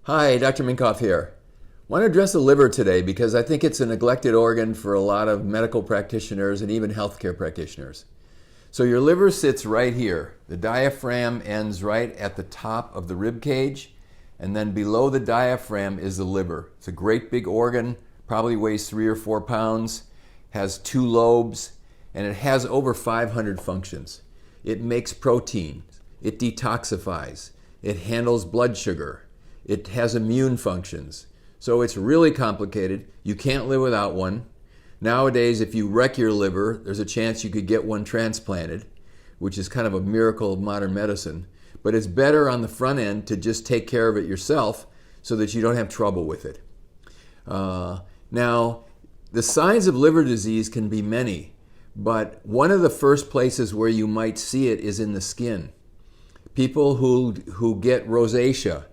Hi, Dr. Minkoff here. I want to address the liver today because I think it's a neglected organ for a lot of medical practitioners and even healthcare practitioners. So your liver sits right here. The diaphragm ends right at the top of the rib cage, and then below the diaphragm is the liver. It's a great big organ, probably weighs 3 or 4 pounds, has 2 lobes, and it has over 500 functions. It makes proteins, it detoxifies, it handles blood sugar, it has immune functions. So it's really complicated. You can't live without one. Nowadays, if you wreck your liver, there's a chance you could get one transplanted, which is kind of a miracle of modern medicine. But it's better on the front end to just take care of it yourself so that you don't have trouble with it. Now, the signs of liver disease can be many, but one of the first places where you might see it is in the skin. People who get rosacea,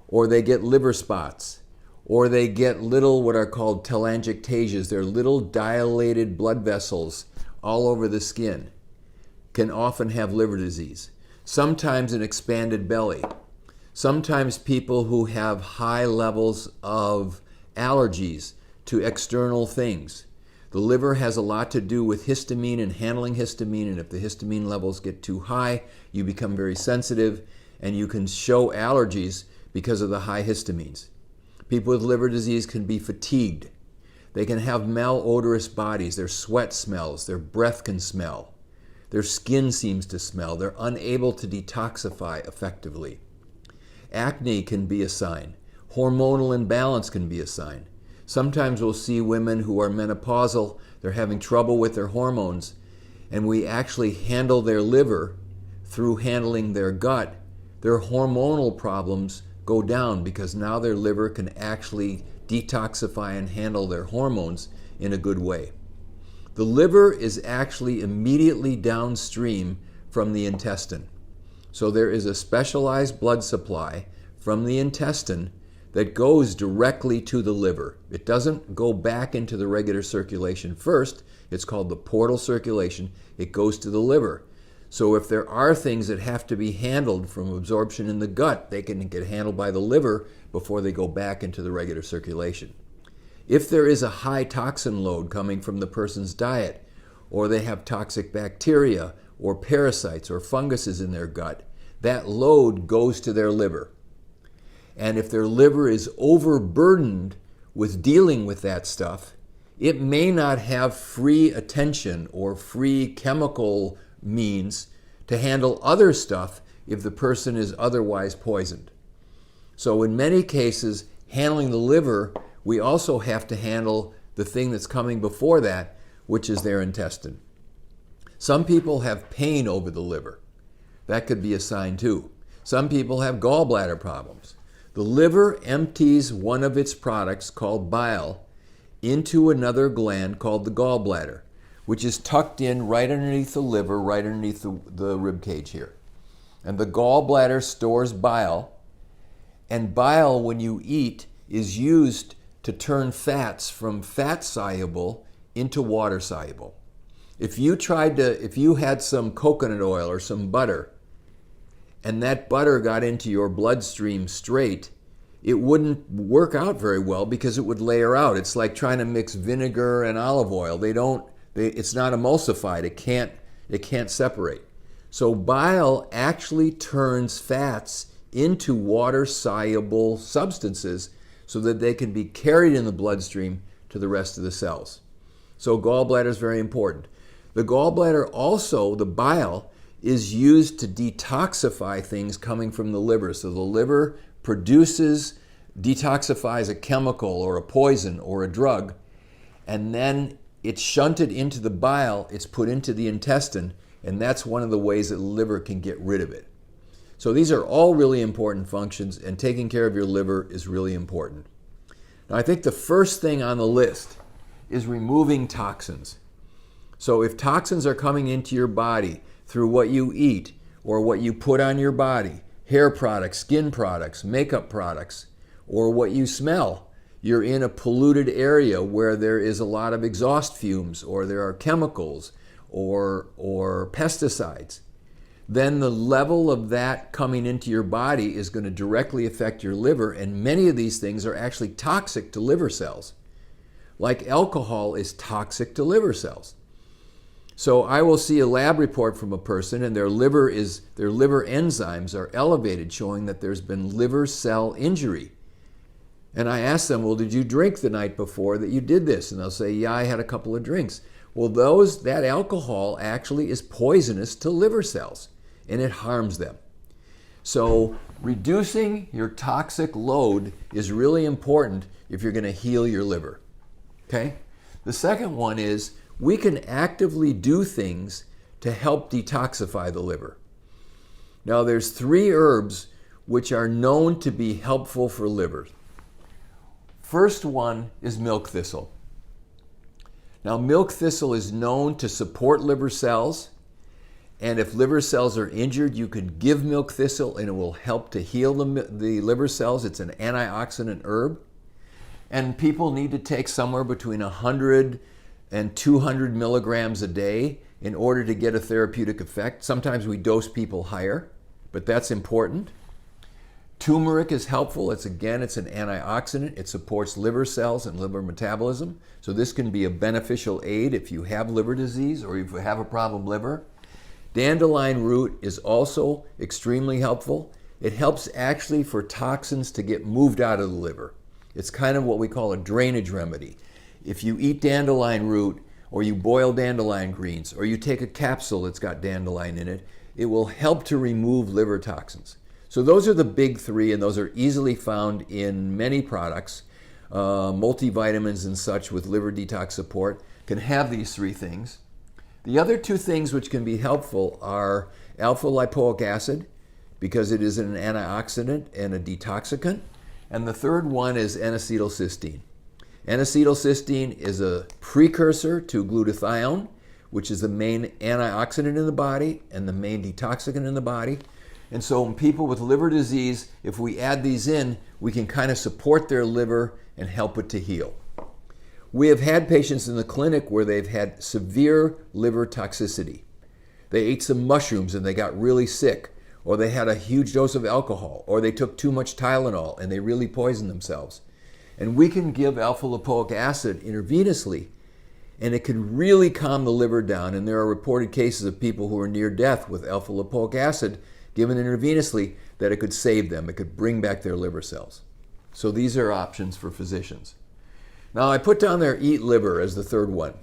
or they get liver spots, or they get little what are called telangiectasias. They're little dilated blood vessels all over the skin, can often have liver disease. Sometimes an expanded belly. Sometimes people who have high levels of allergies to external things. The liver has a lot to do with histamine and handling histamine, and if the histamine levels get too high, you become very sensitive and you can show allergies because of the high histamines. People with liver disease can be fatigued. They can have malodorous bodies. Their sweat smells. Their breath can smell. Their skin seems to smell. They're unable to detoxify effectively. Acne can be a sign. Hormonal imbalance can be a sign. Sometimes we'll see women who are menopausal. They're having trouble with their hormones, and we actually handle their liver through handling their gut. Their hormonal problems go down because now their liver can actually detoxify and handle their hormones in a good way. The liver is actually immediately downstream from the intestine. So there is a specialized blood supply from the intestine that goes directly to the liver. It doesn't go back into the regular circulation first. It's called the portal circulation. It goes to the liver. So if there are things that have to be handled from absorption in the gut, they can get handled by the liver before they go back into the regular circulation. If there is a high toxin load coming from the person's diet, or they have toxic bacteria or parasites or funguses in their gut, that load goes to their liver. And if their liver is overburdened with dealing with that stuff, it may not have free attention or free chemical means to handle other stuff if the person is otherwise poisoned. So in many cases, handling the liver, we also have to handle the thing that's coming before that, which is their intestine. Some people have pain over the liver. That could be a sign too. Some people have gallbladder problems. The liver empties one of its products called bile into another gland called the gallbladder, which is tucked in right underneath the liver, right underneath the rib cage here. And the gallbladder stores bile, and bile, when you eat, is used to turn fats from fat soluble into water soluble. If you had some coconut oil or some butter, and that butter got into your bloodstream straight, it wouldn't work out very well because it would layer out. It's like trying to mix vinegar and olive oil. It's not emulsified. It can't separate. So bile actually turns fats into water-soluble substances so that they can be carried in the bloodstream to the rest of the cells. So gallbladder is very important. The gallbladder also, the bile, is used to detoxify things coming from the liver. So the liver detoxifies a chemical or a poison or a drug, and then it's shunted into the bile, it's put into the intestine, and that's one of the ways that the liver can get rid of it. So these are all really important functions, and taking care of your liver is really important. Now I think the first thing on the list is removing toxins. So if toxins are coming into your body through what you eat or what you put on your body, hair products, skin products, makeup products, or what you smell, you're in a polluted area where there is a lot of exhaust fumes or there are chemicals or pesticides. then the level of that coming into your body is going to directly affect your liver, and many of these things are actually toxic to liver cells. Like alcohol is toxic to liver cells. So I will see a lab report from a person and their liver enzymes are elevated, showing that there's been liver cell injury. And I ask them, well, did you drink the night before that you did this? And they'll say, yeah, I had a couple of drinks. Well, that alcohol actually is poisonous to liver cells and it harms them. So reducing your toxic load is really important if you're going to heal your liver. Okay? The second one is we can actively do things to help detoxify the liver. Now there's 3 herbs which are known to be helpful for livers. First one is milk thistle. Now milk thistle is known to support liver cells, and if liver cells are injured, you can give milk thistle and it will help to heal the liver cells. It's an antioxidant herb. And people need to take somewhere between 100 and 200 milligrams a day in order to get a therapeutic effect. Sometimes we dose people higher, but that's important. Turmeric is helpful. It's an antioxidant. It supports liver cells and liver metabolism. So this can be a beneficial aid if you have liver disease or if you have a problem liver. Dandelion root is also extremely helpful. It helps actually for toxins to get moved out of the liver. It's kind of what we call a drainage remedy. If you eat dandelion root, or you boil dandelion greens, or you take a capsule that's got dandelion in it, it will help to remove liver toxins. So those are the big 3, and those are easily found in many products. Multivitamins and such with liver detox support can have these 3 things. The other 2 things which can be helpful are alpha lipoic acid, because it is an antioxidant and a detoxicant. And the third one is N-acetylcysteine. N-acetylcysteine is a precursor to glutathione, which is the main antioxidant in the body and the main detoxicant in the body. And so in people with liver disease, if we add these in, we can kind of support their liver and help it to heal. We have had patients in the clinic where they've had severe liver toxicity. They ate some mushrooms and they got really sick, or they had a huge dose of alcohol, or they took too much Tylenol and they really poisoned themselves. And we can give alpha lipoic acid intravenously, and it can really calm the liver down. And there are reported cases of people who are near death with alpha lipoic acid given intravenously that it could save them. It could bring back their liver cells. So these are options for physicians. Now I put down there eat liver as the third one,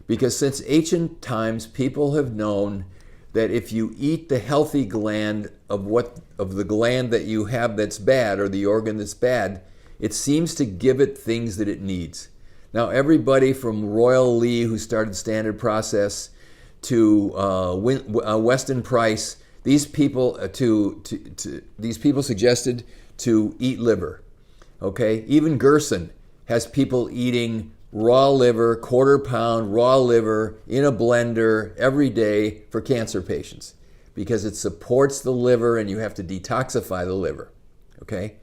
because since ancient times people have known that if you eat the healthy gland of the gland that you have that's bad, or the organ that's bad, it seems to give it things that it needs. Now everybody from Royal Lee, who started Standard Process, to Weston Price, these people suggested to eat liver. Okay, even Gerson has people eating raw liver, quarter-pound raw liver in a blender every day for cancer patients, because it supports the liver and you have to detoxify the liver. Okay.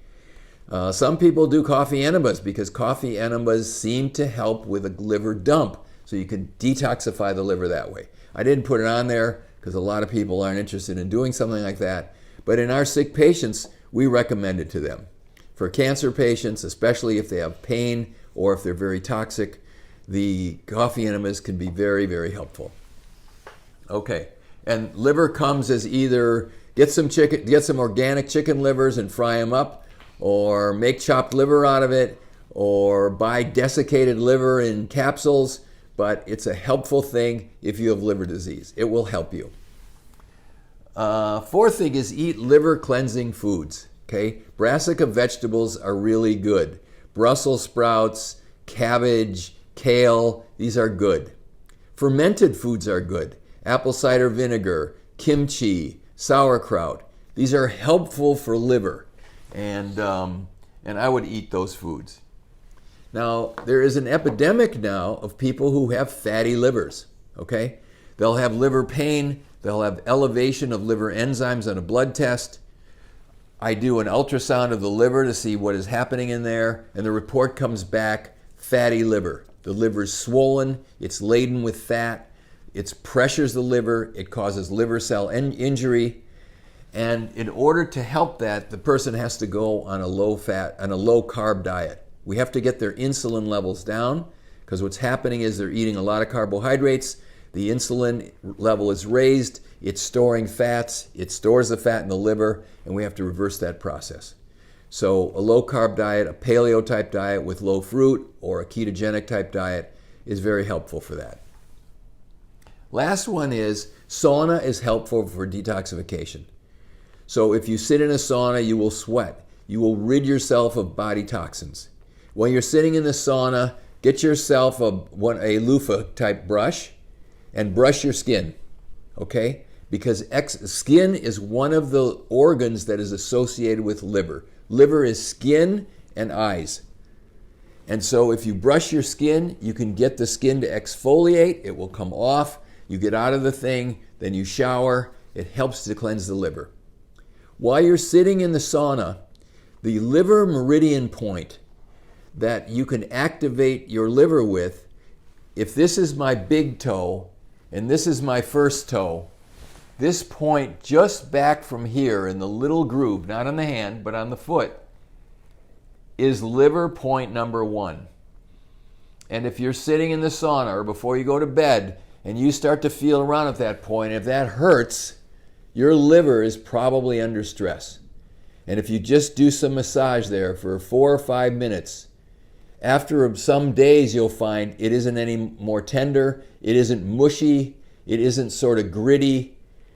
Some people do coffee enemas because coffee enemas seem to help with a liver dump, so you can detoxify the liver that way. I didn't put it on there because a lot of people aren't interested in doing something like that, but in our sick patients, we recommend it to them. For cancer patients, especially if they have pain or if they're very toxic, the coffee enemas can be very, very helpful. Okay, and liver comes as either get some organic chicken livers and fry them up, or make chopped liver out of it, or buy desiccated liver in capsules, but it's a helpful thing if you have liver disease. It will help you. Fourth thing is eat liver cleansing foods. Okay, brassica vegetables are really good. Brussels sprouts, cabbage, kale, these are good. Fermented foods are good. Apple cider vinegar, kimchi, sauerkraut. These are helpful for liver, and I would eat those foods. Now, there is an epidemic now of people who have fatty livers, okay? They'll have liver pain, they'll have elevation of liver enzymes on a blood test. I do an ultrasound of the liver to see what is happening in there, and the report comes back fatty liver. The liver's swollen, it's laden with fat. It pressures the liver, it causes liver cell injury, and in order to help that, the person has to go on a low carb diet. We have to get their insulin levels down, because what's happening is they're eating a lot of carbohydrates, the insulin level is raised, it's storing fats, it stores the fat in the liver, and we have to reverse that process. So a low carb diet, a paleo type diet with low fruit, or a ketogenic type diet is very helpful for that. Last one is sauna is helpful for detoxification. So if you sit in a sauna, you will sweat. You will rid yourself of body toxins. While you're sitting in the sauna, get yourself a loofah type brush and brush your skin, okay? Because skin is one of the organs that is associated with liver. Liver is skin and eyes. And so if you brush your skin, you can get the skin to exfoliate, it will come off, you get out of the thing, then you shower, it helps to cleanse the liver. While you're sitting in the sauna, the liver meridian point that you can activate your liver with, if this is my big toe and this is my first toe, this point just back from here in the little groove, not on the hand, but on the foot, is liver point number 1. And if you're sitting in the sauna or before you go to bed and you start to feel around at that point, if that hurts, your liver is probably under stress. And if you just do some massage there for 4 or 5 minutes, after some days you'll find it isn't any more tender, it isn't mushy, it isn't sort of gritty,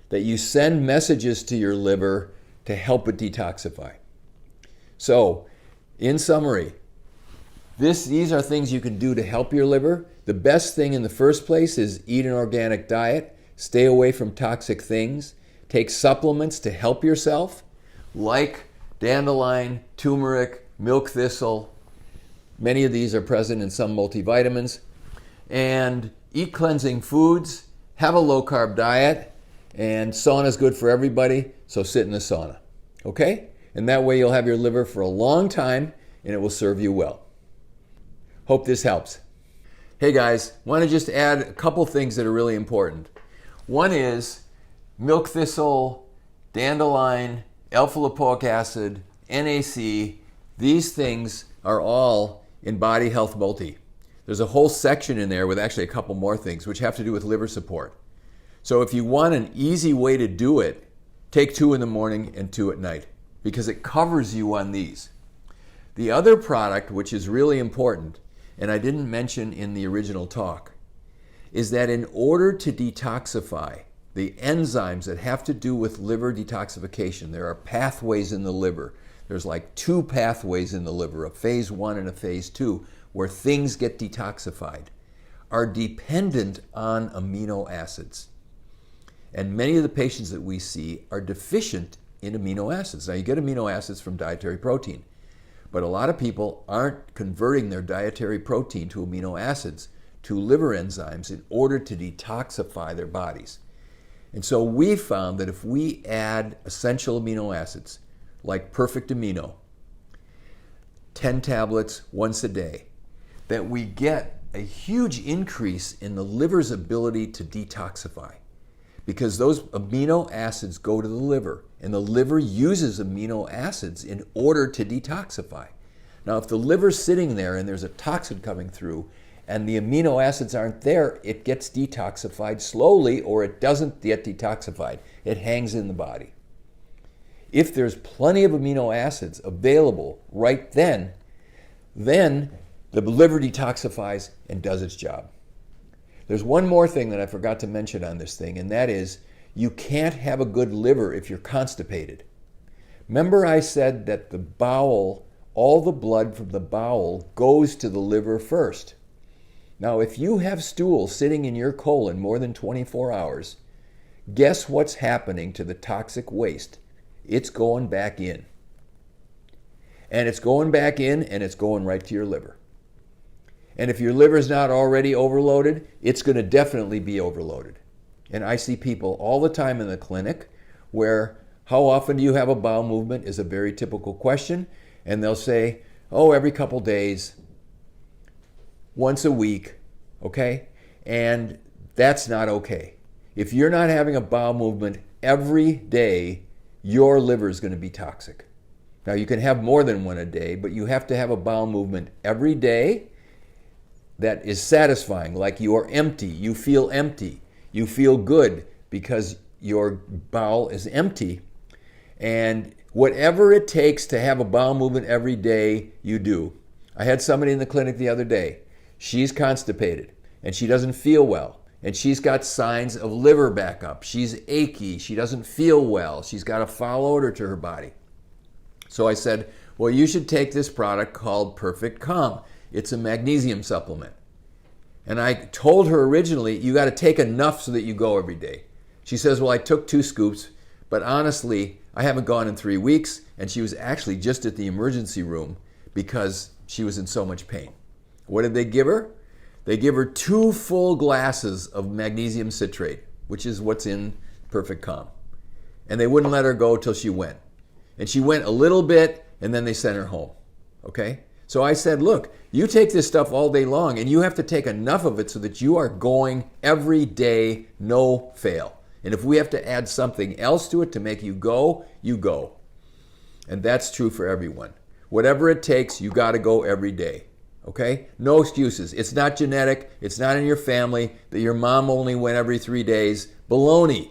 that you send messages to your liver to help it detoxify. So, in summary, these are things you can do to help your liver. The best thing in the first place is eat an organic diet, stay away from toxic things, take supplements to help yourself, like dandelion, turmeric, milk thistle. Many of these are present in some multivitamins. And eat cleansing foods, have a low carb diet, and sauna is good for everybody, so sit in the sauna, okay? And that way you'll have your liver for a long time and it will serve you well. Hope this helps. Hey guys, want to just add a couple things that are really important. One is milk thistle, dandelion, alpha-lipoic acid, NAC, these things are all in Body Health Multi. There's a whole section in there with actually a couple more things which have to do with liver support. So if you want an easy way to do it, take 2 in the morning and 2 at night, because it covers you on these. The other product, which is really important, and I didn't mention in the original talk, is that in order to detoxify, the enzymes that have to do with liver detoxification, there are pathways in the liver. There's like 2 pathways in the liver, a phase 1 and a phase 2, where things get detoxified, are dependent on amino acids. And many of the patients that we see are deficient in amino acids. Now you get amino acids from dietary protein, but a lot of people aren't converting their dietary protein to amino acids, to liver enzymes, in order to detoxify their bodies. And so we found that if we add essential amino acids, like Perfect Amino, 10 tablets once a day, that we get a huge increase in the liver's ability to detoxify. Because those amino acids go to the liver, and the liver uses amino acids in order to detoxify. Now, if the liver's sitting there and there's a toxin coming through, and the amino acids aren't there, it gets detoxified slowly, or it doesn't get detoxified. It hangs in the body. If there's plenty of amino acids available right then the liver detoxifies and does its job. There's one more thing that I forgot to mention on this thing, and that is you can't have a good liver if you're constipated. Remember I said that the bowel, all the blood from the bowel goes to the liver first. Now, if you have stool sitting in your colon more than 24 hours, guess what's happening to the toxic waste? It's going back in. And it's going back in, and it's going right to your liver. And if your liver's not already overloaded, it's going to definitely be overloaded. And I see people all the time in the clinic where, how often do you have a bowel movement is a very typical question. And they'll say, oh, every couple days, once a week, okay? And That's not okay. If you're not having a bowel movement every day, your liver is going to be toxic. Now, you can have more than one a day, but you have to have a bowel movement every day that is satisfying, like you are empty. You feel good because your bowel is empty. And whatever it takes to have a bowel movement every day, you do. I had somebody in the clinic the other day. She's constipated and she doesn't feel well. And she's got signs of liver backup. She's achy. She doesn't feel well. She's got a foul odor to her body. So I said, well, you should take this product called Perfect Calm. It's a magnesium supplement. And I told her originally, you got to take enough so that you go every day. She says, well, I took 2 scoops, but honestly, I haven't gone in 3 weeks. And she was actually just at the emergency room because she was in so much pain. What did they give her? They give her 2 full glasses of magnesium citrate, which is what's in Perfect Calm. And they wouldn't let her go till she went. And she went a little bit, and then they sent her home. Okay? So I said, look, you take this stuff all day long, and you have to take enough of it so that you are going every day, no fail. And if we have to add something else to it to make you go, you go. And that's true for everyone. Whatever it takes, you got to go every day. Okay? No excuses. It's not genetic. It's not in your family that your mom only went every 3 days. Baloney.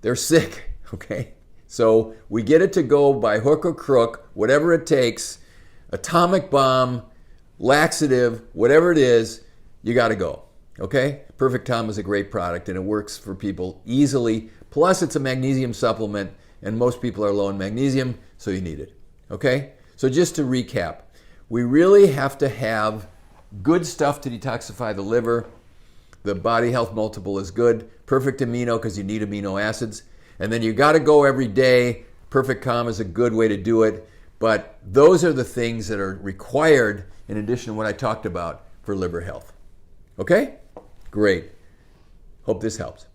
They're sick. Okay? So we get it to go by hook or crook, whatever it takes, atomic bomb, laxative, whatever it is, you got to go. Okay? Perfect Calm is a great product and it works for people easily. Plus it's a magnesium supplement and most people are low in magnesium, so you need it. Okay? So just to recap, we really have to have good stuff to detoxify the liver. The body health multiple is good. Perfect amino because you need amino acids. And then you got to go every day. Perfect Calm is a good way to do it. But those are the things that are required in addition to what I talked about for liver health. Okay? Great. Hope this helps.